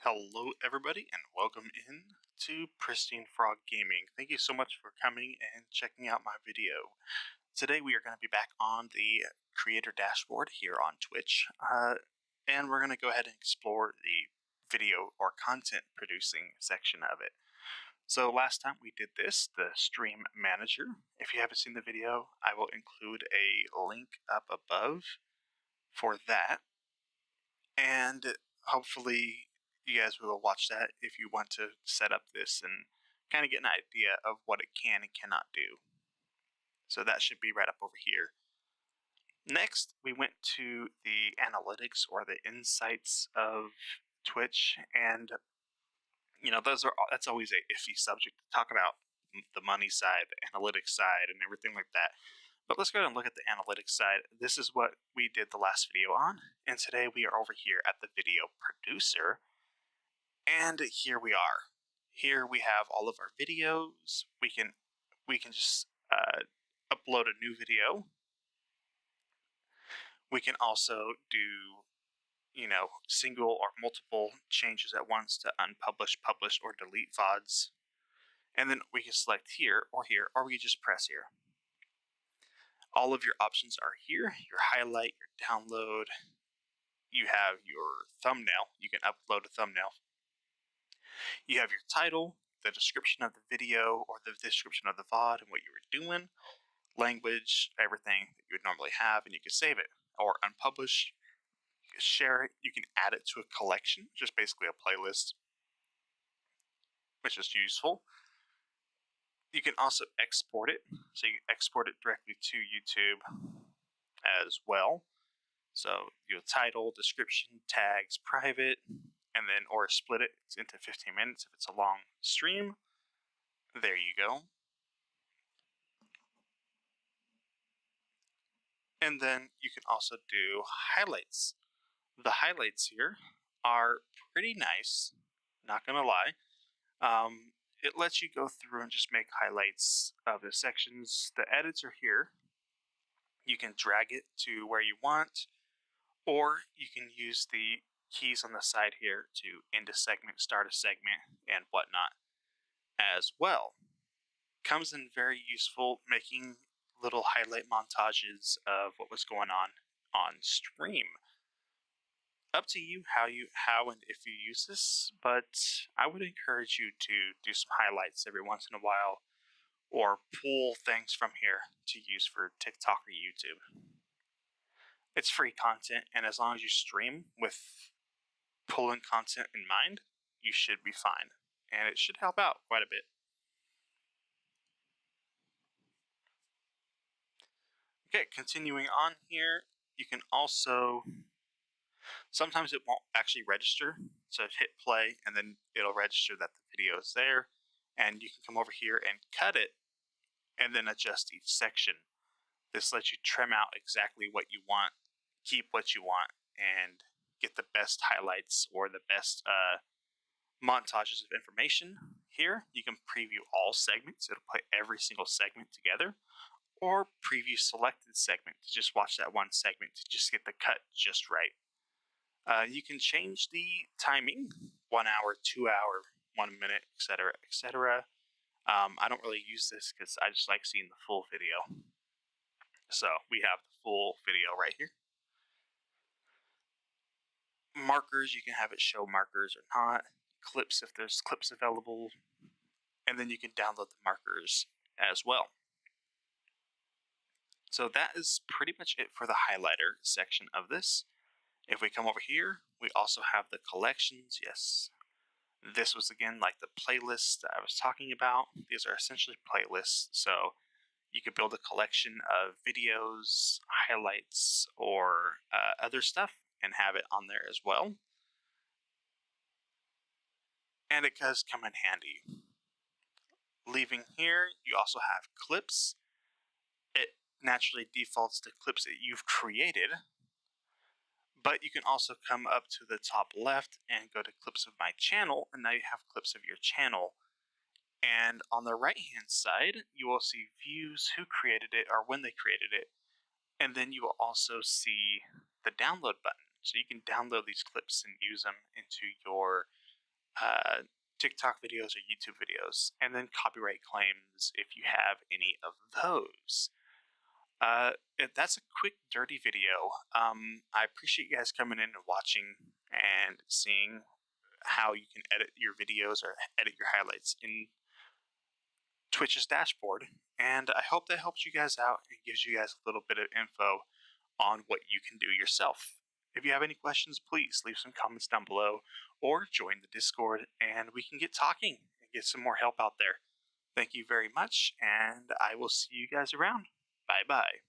Hello everybody and welcome in to PristineFrog Gaming. Thank you so much for coming and checking out my video. Today we are going to be back on the creator dashboard here on Twitch and we're going to go ahead and explore the video or content producing section of it. So last time we did this, the stream manager. If you haven't seen the video, I will include a link up above for that, and hopefully you guys will watch that if you want to set up this and kind of get an idea of what it can and cannot do. So that should be right up over here. Next, we went to the analytics or the insights of Twitch, and you know, that's always a iffy subject to talk about, the money side, the analytics side, and everything like that. But let's go ahead and look at the analytics side. This is what we did the last video on, and today we are over here at the video producer, and here we are. Here we have all of our videos. We can just upload a new video. We can also do, you know, single or multiple changes at once to unpublish, publish, or delete VoDs. And then we can select here, or we can just press here. All of your options are here. Your highlight, your download. You have your thumbnail. You can upload a thumbnail. You have your title, the description of the video, or the description of the VOD and what you were doing, language, everything that you would normally have, and you can save it or unpublish. You can share it. You can add it to a collection, just basically a playlist, which is useful. You can also export it, so you can export it directly to YouTube as well. So your title, description, tags, private, and then or split it into 15 minutes if it's a long stream. There you go. And then you can also do highlights. The highlights here are pretty nice, not gonna lie. It lets you go through and just make highlights of the sections. The edits are here. You can drag it to where you want, or you can use the keys on the side here to end a segment, start a segment, and whatnot as well. Comes in very useful, making little highlight montages of what was going on stream. Up to you how and if you use this, but I would encourage you to do some highlights every once in a while, or pull things from here to use for TikTok or YouTube. It's free content, and as long as you stream with pulling content in mind, you should be fine, and it should help out quite a bit. Okay, continuing on here, you can also, sometimes it won't actually register, so hit play and then it'll register that the video is there, and you can come over here and cut it and then adjust each section. This lets you trim out exactly what you want, keep what you want, and get the best highlights or the best montages of information. Here you can preview all segments. It'll put every single segment together, or preview selected segment to just watch that one segment to just get the cut just right. You can change the timing, 1 hour, 2 hour, 1 minute, etc., etc. I don't really use this because I just like seeing the full video. So we have the full video right here. Markers, you can have it show markers or not. Clips, if there's clips available. And then you can download the markers as well. So that is pretty much it for the highlighter section of this. If we come over here, we also have the collections. Yes, this was again like the playlist that I was talking about. These are essentially playlists, so you could build a collection of videos, highlights, or other stuff and have it on there as well. And it does come in handy. Leaving here, you also have clips. It naturally defaults to clips that you've created, but you can also come up to the top left and go to clips of my channel, and now you have clips of your channel. And on the right hand side, you will see views, who created it or when they created it, and then you will also see the download button. So you can download these clips and use them into your TikTok videos or YouTube videos, and then copyright claims if you have any of those. That's a quick, dirty video. I appreciate you guys coming in and watching and seeing how you can edit your videos or edit your highlights in Twitch's dashboard. And I hope that helps you guys out and gives you guys a little bit of info on what you can do yourself. If you have any questions, please leave some comments down below or join the Discord and we can get talking and get some more help out there. Thank you very much, and I will see you guys around. Bye-bye.